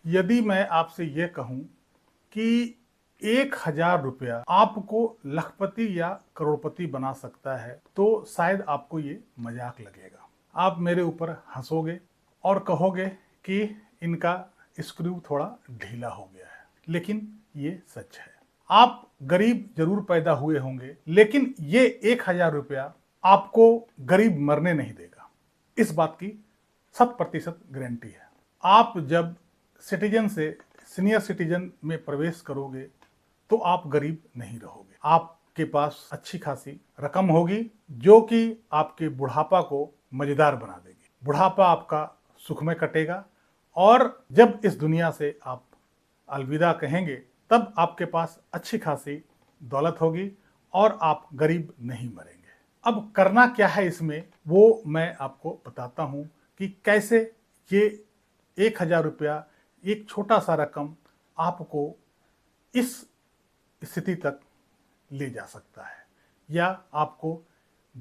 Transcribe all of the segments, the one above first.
यदि मैं आपसे ये कहूं कि 1,000 रुपया आपको लखपति या करोड़पति बना सकता है तो शायद आपको ये मजाक लगेगा। आप मेरे ऊपर हंसोगे और कहोगे कि इनका स्क्रू थोड़ा ढीला हो गया है, लेकिन ये सच है। आप गरीब जरूर पैदा हुए होंगे, लेकिन ये 1,000 रुपया आपको गरीब मरने नहीं देगा, इस बात की 100% गारंटी है। आप जब सिटीजन से सीनियर सिटीजन में प्रवेश करोगे तो आप गरीब नहीं रहोगे। आपके पास अच्छी खासी रकम होगी जो कि आपके बुढ़ापा को मजेदार बना देगी। बुढ़ापा आपका सुख में कटेगा और जब इस दुनिया से आप अलविदा कहेंगे तब आपके पास अच्छी खासी दौलत होगी और आप गरीब नहीं मरेंगे। अब करना क्या है इसमें, वो मैं आपको बताता हूं कि कैसे ये 1,000 रुपया, एक छोटा सा रकम आपको इस स्थिति तक ले जा सकता है या आपको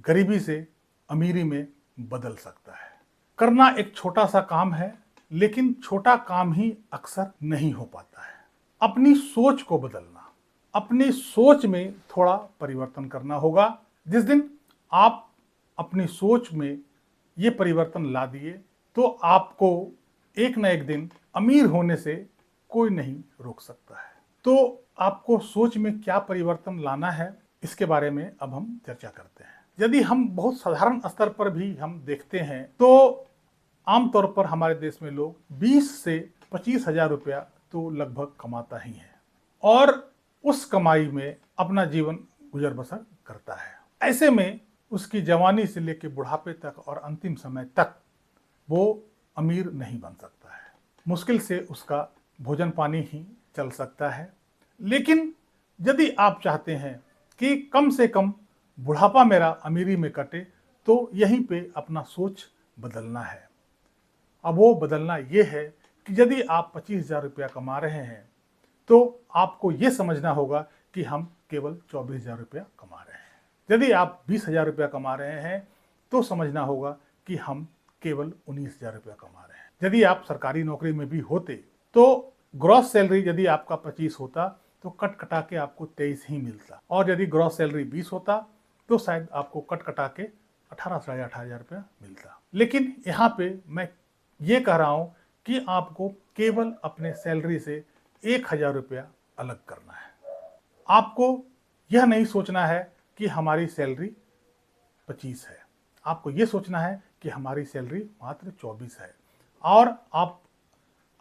गरीबी से अमीरी में बदल सकता है। करना एक छोटा सा काम है, लेकिन छोटा काम ही अक्सर नहीं हो पाता है। अपनी सोच को बदलना, अपनी सोच में थोड़ा परिवर्तन करना होगा। जिस दिन आप अपनी सोच में ये परिवर्तन ला दिए तो आपको एक न एक दिन अमीर होने से कोई नहीं रोक सकता है। तो आपको सोच में क्या परिवर्तन लाना है, इसके बारे में अब हम चर्चा करते हैं। यदि हम बहुत साधारण स्तर पर भी हम देखते हैं तो आमतौर पर हमारे देश में लोग 20 से 25,000 रुपया तो लगभग कमाता ही है और उस कमाई में अपना जीवन गुजर बसर करता है। ऐसे में उसकी जवानी से लेकर बुढ़ापे तक और अंतिम समय तक वो अमीर नहीं बन सकता है। मुश्किल से उसका भोजन पानी ही चल सकता है। लेकिन यदि आप चाहते हैं कि कम से कम बुढ़ापा मेरा अमीरी में कटे तो यहीं पे अपना सोच बदलना है। अब वो बदलना ये है कि यदि आप 25,000 रुपया कमा रहे हैं तो आपको ये समझना होगा कि हम केवल 24,000 रुपया कमा रहे हैं। यदि आप 20,000 रुपया कमा रहे हैं तो समझना होगा कि हम केवल 19,000 रुपया कमा रहे हैं। यदि आप सरकारी नौकरी में भी होते तो ग्रॉस सैलरी यदि आपका 25 होता तो कट कटा के आपको 23 ही मिलता, और यदि ग्रॉस सैलरी 20 होता तो शायद आपको कट कटा के 18 साढ़े 18,000 रुपया मिलता। लेकिन यहाँ पे मैं ये कह रहा हूँ कि आपको केवल अपने सैलरी से 1,000 रुपया अलग करना है। आपको यह नहीं सोचना है कि हमारी सैलरी 25 है, आपको ये सोचना है कि हमारी सैलरी मात्र 24 है और आप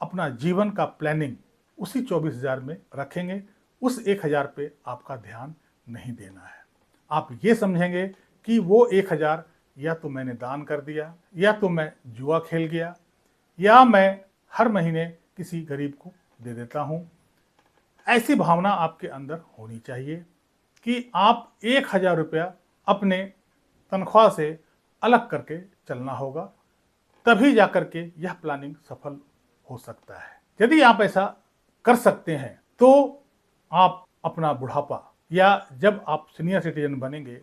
अपना जीवन का प्लानिंग उसी 24,000 में रखेंगे। उस 1,000 पे आपका ध्यान नहीं देना है। आप ये समझेंगे कि वो 1,000 या तो मैंने दान कर दिया, या तो मैं जुआ खेल गया, या मैं हर महीने किसी गरीब को दे देता हूँ। ऐसी भावना आपके अंदर होनी चाहिए कि आप 1,000 रुपया अपने तनख्वाह से अलग करके चलना होगा, तभी जाकर के यह प्लानिंग सफल हो सकता है। यदि आप ऐसा कर सकते हैं तो आप अपना बुढ़ापा या जब आप सीनियर सिटीजन बनेंगे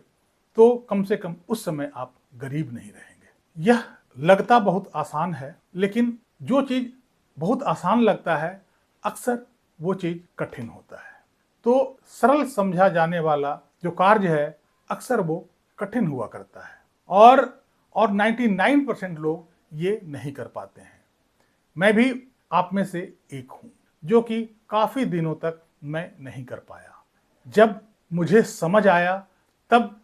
तो कम से कम उस समय आप गरीब नहीं रहेंगे। यह लगता बहुत आसान है, लेकिन जो चीज बहुत आसान लगता है अक्सर वो चीज कठिन होता है। तो सरल समझा जाने वाला जो कार्य है अक्सर वो कठिन हुआ करता है और 99% लोग ये नहीं कर पाते हैं। मैं भी आप में से एक हूं जो कि काफी दिनों तक मैं नहीं कर पाया। जब मुझे समझ आया तब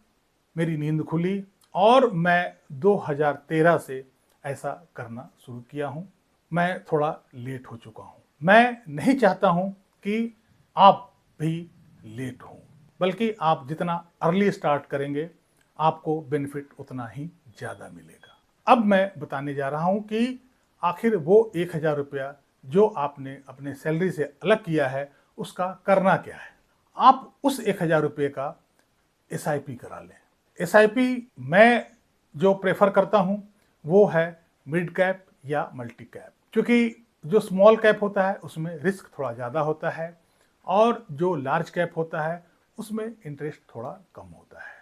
मेरी नींद खुली और मैं 2013 से ऐसा करना शुरू किया हूं। मैं थोड़ा लेट हो चुका हूं। मैं नहीं चाहता हूं कि आप भी लेट हों, बल्कि आप जितना अर्ली स्टार्ट करेंगे आपको बेनिफिट उतना ही ज्यादा मिलेगा। अब मैं बताने जा रहा हूं कि आखिर वो 1,000 रुपया जो आपने अपने सैलरी से अलग किया है उसका करना क्या है। आप उस 1,000 रुपये का SIP करा लें। SIP मैं जो प्रेफर करता हूं वो है मिड कैप या मल्टी कैप, क्योंकि जो स्मॉल कैप होता है उसमें रिस्क थोड़ा ज़्यादा होता है और जो लार्ज कैप होता है उसमें इंटरेस्ट थोड़ा कम होता है,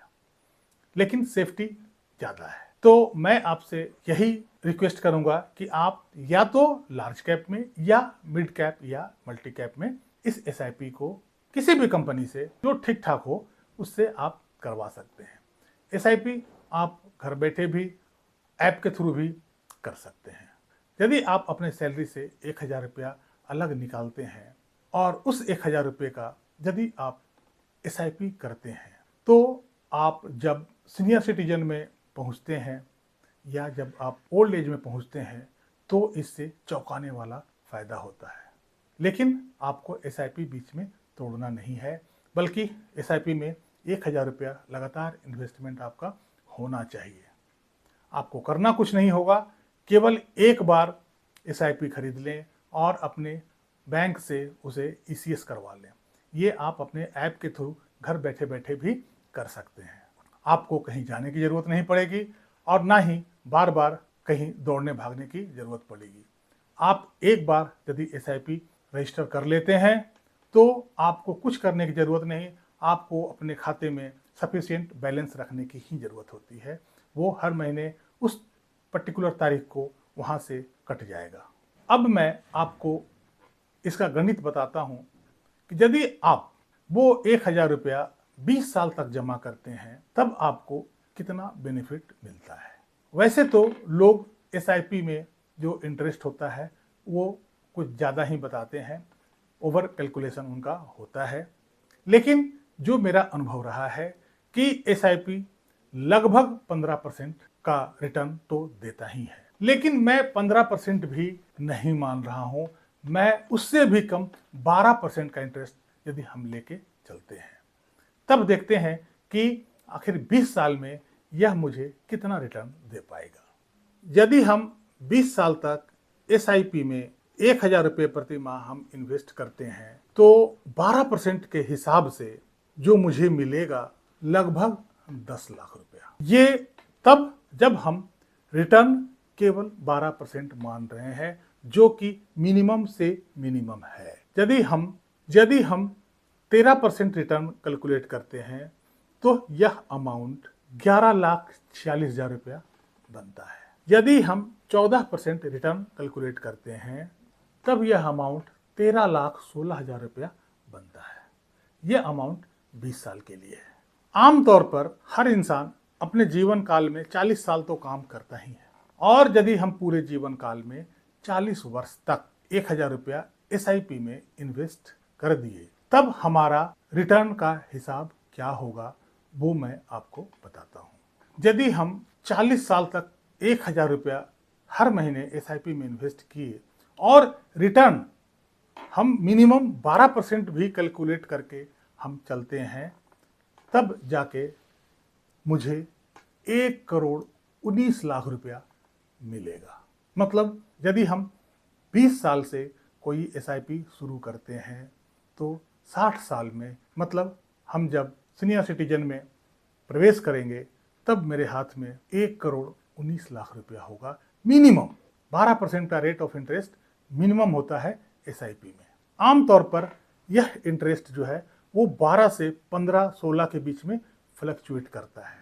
लेकिन सेफ्टी ज़्यादा है। तो मैं आपसे यही रिक्वेस्ट करूंगा कि आप या तो लार्ज कैप में या मिड कैप या मल्टी कैप में इस एसआईपी को किसी भी कंपनी से जो ठीक ठाक हो उससे आप करवा सकते हैं। एसआईपी आप घर बैठे भी ऐप के थ्रू भी कर सकते हैं। यदि आप अपने सैलरी से 1,000 रुपया अलग निकालते हैं और उस 1,000 रुपये का यदि आप एसआईपी करते हैं तो आप जब सीनियर सिटीजन में पहुंचते हैं या जब आप ओल्ड एज में पहुंचते हैं तो इससे चौंकाने वाला फ़ायदा होता है। लेकिन आपको एसआईपी बीच में तोड़ना नहीं है, बल्कि एसआईपी में 1,000 रुपया लगातार इन्वेस्टमेंट आपका होना चाहिए। आपको करना कुछ नहीं होगा, केवल एक बार एसआईपी खरीद लें और अपने बैंक से उसे ईसीएस करवा लें। ये आप अपने ऐप के थ्रू घर बैठे बैठे भी कर सकते हैं। आपको कहीं जाने की ज़रूरत नहीं पड़ेगी और ना ही बार बार कहीं दौड़ने भागने की ज़रूरत पड़ेगी। आप एक बार यदि एसआईपी रजिस्टर कर लेते हैं तो आपको कुछ करने की ज़रूरत नहीं, आपको अपने खाते में सफिशिएंट बैलेंस रखने की ही ज़रूरत होती है। वो हर महीने उस पर्टिकुलर तारीख को वहाँ से कट जाएगा। अब मैं आपको इसका गणित बताता हूँ कि यदि आप वो 1,000 रुपया 20 साल तक जमा करते हैं तब आपको कितना बेनिफिट मिलता है। वैसे तो लोग एसआईपी में जो इंटरेस्ट होता है वो कुछ ज़्यादा ही बताते हैं, ओवर कैलकुलेशन उनका होता है, लेकिन जो मेरा अनुभव रहा है कि एसआईपी लगभग 15% का रिटर्न तो देता ही है। लेकिन मैं 15% भी नहीं मान रहा हूँ, मैं उससे भी कम 12% का इंटरेस्ट यदि हम लेके चलते हैं तब देखते हैं कि आखिर 20 साल में यह मुझे कितना रिटर्न दे पाएगा। यदि हम 20 साल तक एसआईपी में 1,000 रुपये प्रति माह हम इन्वेस्ट करते हैं तो 12% के हिसाब से जो मुझे मिलेगा लगभग 10 लाख रुपया। ये तब जब हम रिटर्न केवल 12% मान रहे हैं, जो कि मिनिमम से मिनिमम है। यदि हम 13% रिटर्न कैलकुलेट करते हैं तो यह अमाउंट 11,46,000 रुपया बनता है। यदि हम 14% रिटर्न कैलकुलेट करते हैं तब यह अमाउंट 13,16,000 रुपया बनता है। यह अमाउंट 20 साल के लिए है। आमतौर पर हर इंसान अपने जीवन काल में 40 साल तो काम करता ही है और यदि हम पूरे जीवन काल में 40 वर्ष तक 1,000 रुपया एसआईपी में इन्वेस्ट कर दिए तब हमारा रिटर्न का हिसाब क्या होगा वो मैं आपको बताता हूँ। यदि हम 40 साल तक 1,000 रुपया हर महीने एसआईपी में इन्वेस्ट किए और रिटर्न हम मिनिमम 12% भी कैलकुलेट करके हम चलते हैं तब जाके मुझे 1,19,00,000 रुपया मिलेगा। मतलब यदि हम 20 साल से कोई एसआईपी शुरू करते हैं तो 60 साल में, मतलब हम जब सीनियर सिटीजन में प्रवेश करेंगे तब मेरे हाथ में 1,19,00,000 रुपया होगा। मिनिमम 12% का रेट ऑफ इंटरेस्ट मिनिमम होता है एसआईपी में। आमतौर पर यह इंटरेस्ट जो है वो 12 से 15-16 के बीच में फ्लक्चुएट करता है।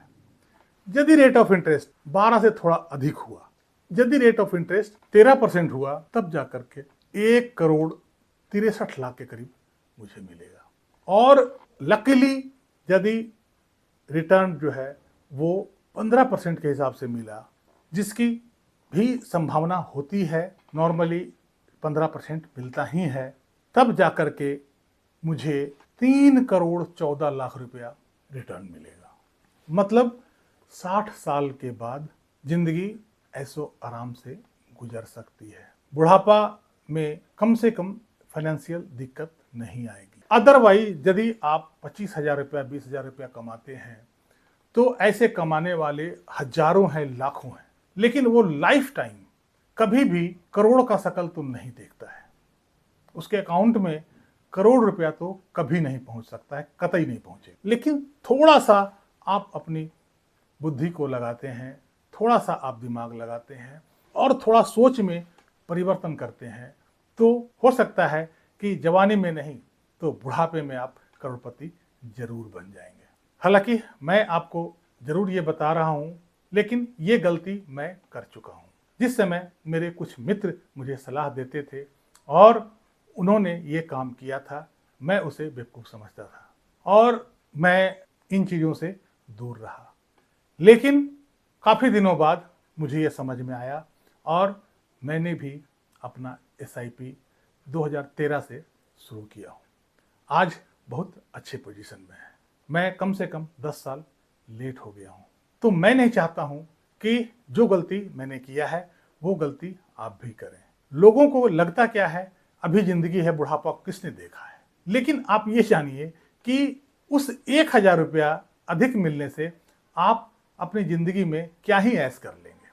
यदि रेट ऑफ इंटरेस्ट 12 से थोड़ा अधिक हुआ, यदि रेट ऑफ इंटरेस्ट 13% हुआ तब जाकर के 1,63,00,000 के करीब मुझे मिलेगा। और लकीली यदि रिटर्न जो है वो 15% के हिसाब से मिला, जिसकी भी संभावना होती है, नॉर्मली 15% मिलता ही है, तब जाकर के मुझे 3,14,00,000 रुपया रिटर्न मिलेगा। मतलब 60 साल के बाद जिंदगी ऐसो आराम से गुजर सकती है। बुढ़ापा में कम से कम फाइनेंशियल दिक्कत नहीं आएगी। अदरवाइज यदि आप 25,000 रुपया 20,000 रुपया कमाते हैं तो ऐसे कमाने वाले हजारों हैं, लाखों हैं, लेकिन वो लाइफ टाइम कभी भी करोड़ का शकल तो नहीं देखता है। उसके अकाउंट में करोड़ रुपया तो कभी नहीं पहुंच सकता है, कतई नहीं पहुंचे। लेकिन थोड़ा सा आप अपनी बुद्धि को लगाते हैं, थोड़ा सा आप दिमाग लगाते हैं और थोड़ा सोच में परिवर्तन करते हैं तो हो सकता है कि जवानी में नहीं तो बुढ़ापे में आप करोड़पति जरूर बन जाएंगे। हालांकि मैं आपको जरूर ये बता रहा हूँ, लेकिन ये गलती मैं कर चुका हूँ। जिस समय मेरे कुछ मित्र मुझे सलाह देते थे और उन्होंने ये काम किया था, मैं उसे बेवकूफ़ समझता था और मैं इन चीज़ों से दूर रहा। लेकिन काफ़ी दिनों बाद मुझे ये समझ में आया और मैंने भी अपना SIP 2013 से शुरू किया हूँ। आज बहुत अच्छे पोजीशन में है। मैं कम से कम 10 साल लेट हो गया हूँ। तो मैं नहीं चाहता हूँ कि जो गलती मैंने किया है वो गलती आप भी करें। लोगों को लगता क्या है, अभी जिंदगी है, बुढ़ापा किसने देखा है। लेकिन आप ये जानिए कि उस 1000 रुपया अधिक मिलने से आप अपनी जिंदगी में क्या ही ऐश कर लेंगे।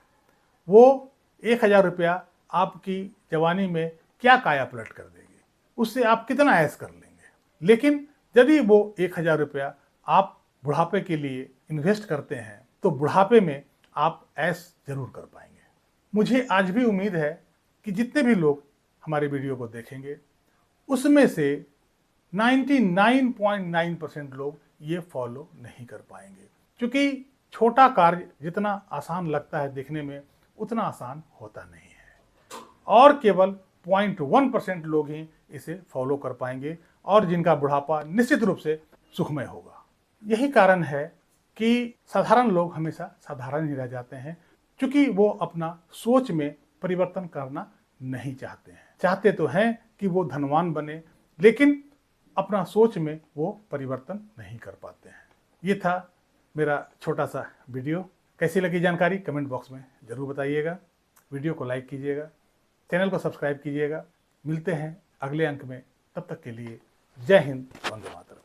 वो 1000 रुपया आपकी जवानी में क्या काया पलट कर देगी, उससे आप कितना ऐश कर लेंगे। लेकिन यदि वो 1000 रुपया आप बुढ़ापे के लिए इन्वेस्ट करते हैं तो बुढ़ापे में आप ऐश जरूर कर पाएंगे। मुझे आज भी उम्मीद है कि जितने भी लोग हमारे वीडियो को देखेंगे उसमें से 99.9% लोग ये फॉलो नहीं कर पाएंगे, क्योंकि छोटा कार्य जितना आसान लगता है देखने में उतना आसान होता नहीं है और केवल 0.1% लोग ही इसे फॉलो कर पाएंगे और जिनका बुढ़ापा निश्चित रूप से सुखमय होगा। यही कारण है कि साधारण लोग हमेशा साधारण ही रह जाते हैं, क्योंकि वो अपना सोच में परिवर्तन करना नहीं चाहते हैं। चाहते तो हैं कि वो धनवान बने, लेकिन अपना सोच में वो परिवर्तन नहीं कर पाते हैं। ये था मेरा छोटा सा वीडियो। कैसी लगी जानकारी कमेंट बॉक्स में ज़रूर बताइएगा। वीडियो को लाइक कीजिएगा, चैनल को सब्सक्राइब कीजिएगा। मिलते हैं अगले अंक में, तब तक के लिए जय हिंद, वंदे मातरम।